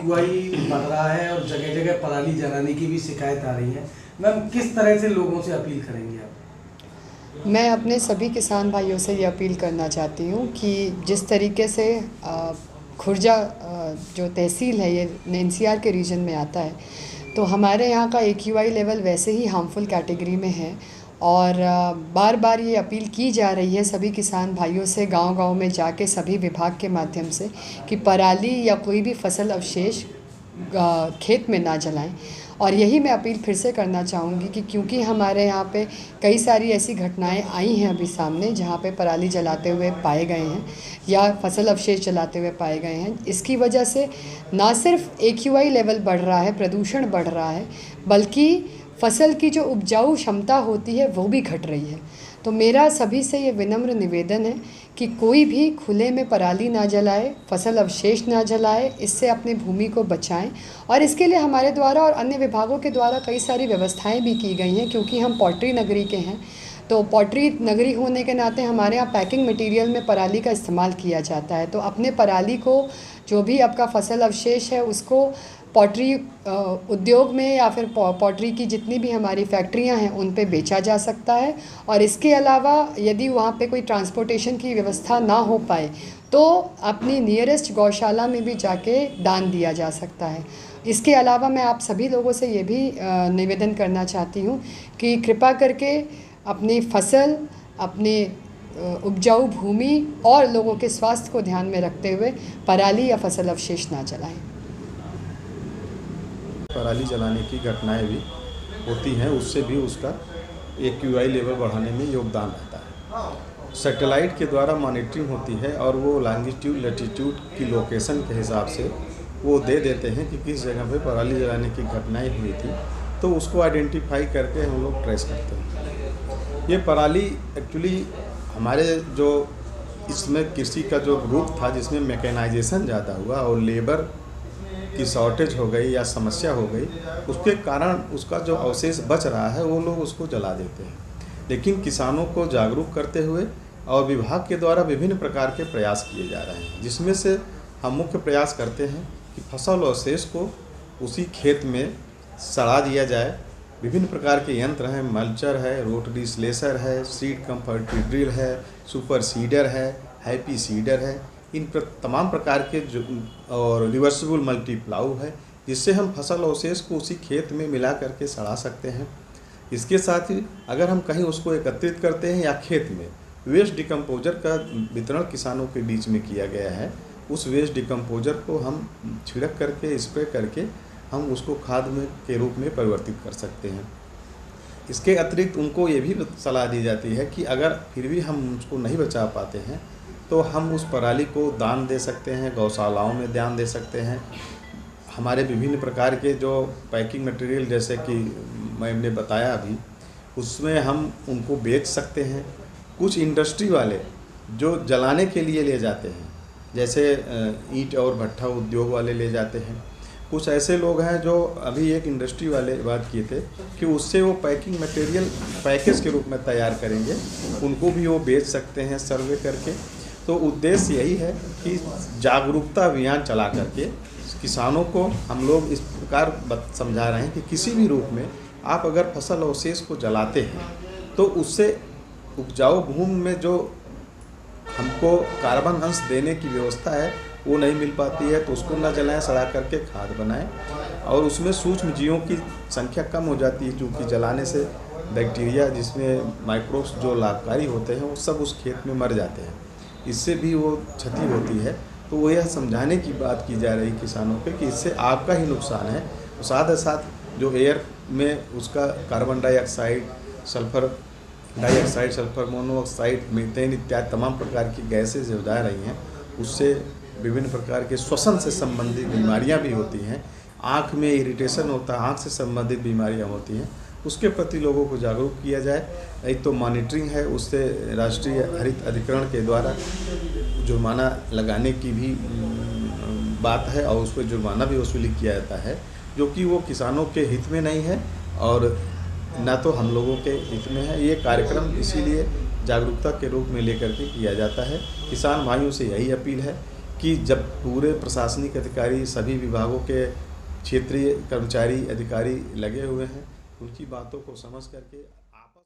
AQI बढ़ रहा है और जगह जगह पराली जलाने की भी शिकायत आ रही है। मैम, किस तरह से लोगों से अपील करेंगे आप? मैं अपने सभी किसान भाइयों से ये अपील करना चाहती हूँ कि जिस तरीके से खुर्जा जो तहसील है ये एनसीआर के रीजन में आता है, तो हमारे यहाँ का एक्यूआई लेवल वैसे ही हार्मफुल कैटेगरी में है और बार बार ये अपील की जा रही है सभी किसान भाइयों से गांव-गांव में जाके सभी विभाग के माध्यम से कि पराली या कोई भी फसल अवशेष खेत में ना जलाएं। और यही मैं अपील फिर से करना चाहूँगी कि क्योंकि हमारे यहाँ पे कई सारी ऐसी घटनाएं आई हैं अभी सामने जहाँ पे पराली जलाते हुए पाए गए हैं या फसल अवशेष जलाते हुए पाए गए हैं। इसकी वजह से ना सिर्फ एक्यूआई लेवल बढ़ रहा है, प्रदूषण बढ़ रहा है, बल्कि फसल की जो उपजाऊ क्षमता होती है वो भी घट रही है। तो मेरा सभी से ये विनम्र निवेदन है कि कोई भी खुले में पराली ना जलाए, फसल अवशेष ना जलाए, इससे अपनी भूमि को बचाएं। और इसके लिए हमारे द्वारा और अन्य विभागों के द्वारा कई सारी व्यवस्थाएं भी की गई हैं, क्योंकि हम पॉटरी नगरी के हैं। तो पॉटरी नगरी होने के नाते हमारे यहाँ पैकिंग मटेरियल में पराली का इस्तेमाल किया जाता है। तो अपने पराली को, जो भी आपका फसल अवशेष है, उसको पॉटरी उद्योग में या फिर पॉटरी की जितनी भी हमारी फैक्ट्रियां हैं उन पे बेचा जा सकता है। और इसके अलावा यदि वहाँ पे कोई ट्रांसपोर्टेशन की व्यवस्था ना हो पाए तो अपनी नियरेस्ट गौशाला में भी जाके दान दिया जा सकता है। इसके अलावा मैं आप सभी लोगों से ये भी निवेदन करना चाहती हूँ कि कृपा करके अपनी फसल, अपने उपजाऊ भूमि और लोगों के स्वास्थ्य को ध्यान में रखते हुए पराली या फसल अवशेष ना जलाएं। पराली जलाने की घटनाएं भी होती हैं, उससे भी उसका एक्यूआई लेवल बढ़ाने में योगदान रहता है। सैटेलाइट के द्वारा मॉनिटरिंग होती है और वो लॉन्गिट्यूड लैटिट्यूड की लोकेशन के हिसाब से वो दे देते हैं कि किस जगह पे पराली जलाने की घटनाएं हुई थी, तो उसको आइडेंटिफाई करके हम लोग ट्रेस करते हैं। ये पराली एक्चुअली हमारे जो इसमें कृषि का जो रूप था जिसमें मैकेनाइजेशन ज़्यादा हुआ और लेबर की शॉर्टेज हो गई या समस्या हो गई, उसके कारण उसका जो अवशेष बच रहा है वो लोग उसको जला देते हैं। लेकिन किसानों को जागरूक करते हुए और विभाग के द्वारा विभिन्न प्रकार के प्रयास किए जा रहे हैं, जिसमें से हम मुख्य प्रयास करते हैं कि फसल अवशेष को उसी खेत में सड़ा दिया जाए। विभिन्न प्रकार के यंत्र हैं, मल्चर है, रोटरी स्लेशर है, सीड कंफर्टी ड्रिल है, सुपर सीडर है, हैप्पी सीडर है, इन तमाम प्रकार के जो और रिवर्सिबल मल्टीप्लाऊ है, जिससे हम फसल अवशेष को उसी खेत में मिला करके सड़ा सकते हैं। इसके साथ ही अगर हम कहीं उसको एकत्रित करते हैं या खेत में वेस्ट डिकम्पोजर का वितरण किसानों के बीच में किया गया है, उस वेस्ट डिकम्पोजर को हम छिड़क करके स्प्रे करके हम उसको खाद में के रूप में परिवर्तित कर सकते हैं। इसके अतिरिक्त उनको ये भी सलाह दी जाती है कि अगर फिर भी हम उसको नहीं बचा पाते हैं तो हम उस पराली को दान दे सकते हैं, गौशालाओं में दान दे सकते हैं। हमारे विभिन्न प्रकार के जो पैकिंग मटेरियल जैसे कि मैंने बताया अभी, उसमें हम उनको बेच सकते हैं। कुछ इंडस्ट्री वाले जो जलाने के लिए ले जाते हैं, जैसे ईंट और भट्ठा उद्योग वाले ले जाते हैं। कुछ ऐसे लोग हैं जो अभी एक इंडस्ट्री वाले बात किए थे कि उससे वो पैकिंग मटेरियल पैकेज के रूप में तैयार करेंगे, उनको भी वो बेच सकते हैं सर्वे करके। तो उद्देश्य यही है कि जागरूकता अभियान चला करके किसानों को हम लोग इस प्रकार समझा रहे हैं कि किसी भी रूप में आप अगर फसल अवशेष को जलाते हैं तो उससे उपजाऊ भूमि में जो हमको कार्बन अंश देने की व्यवस्था है वो नहीं मिल पाती है, तो उसको ना जलाएं, सड़ा करके खाद बनाएं। और उसमें सूक्ष्म जीवों की संख्या कम हो जाती है, क्योंकि जलाने से बैक्टीरिया जिसमें माइक्रोब्स जो लाभकारी होते हैं वो सब उस खेत में मर जाते हैं, इससे भी वो क्षति होती है। तो वो यह समझाने की बात की जा रही किसानों पे कि इससे आपका ही नुकसान है। तो साथ ही साथ जो एयर में उसका carbon dioxide, sulphur dioxide, sulphur monoxide, methane इत्यादि तमाम प्रकार की गैसें जो जा रही हैं, उससे विभिन्न प्रकार के श्वसन से संबंधित बीमारियां भी होती हैं। आँख में इरिटेशन होता है, आँख से संबंधित बीमारियां होती हैं, उसके प्रति लोगों को जागरूक किया जाए। एक तो मॉनिटरिंग है, उससे राष्ट्रीय हरित अधिकरण के द्वारा जुर्माना लगाने की भी बात है और उस पर जुर्माना भी वसूली किया जाता है, जो कि वो किसानों के हित में नहीं है और ना तो हम लोगों के हित में है। ये कार्यक्रम इसीलिए जागरूकता के रूप में लेकर के किया जाता है। किसान भाइयों से यही अपील है कि जब पूरे प्रशासनिक अधिकारी सभी विभागों के क्षेत्रीय कर्मचारी अधिकारी लगे हुए हैं, उनकी बातों को समझ करके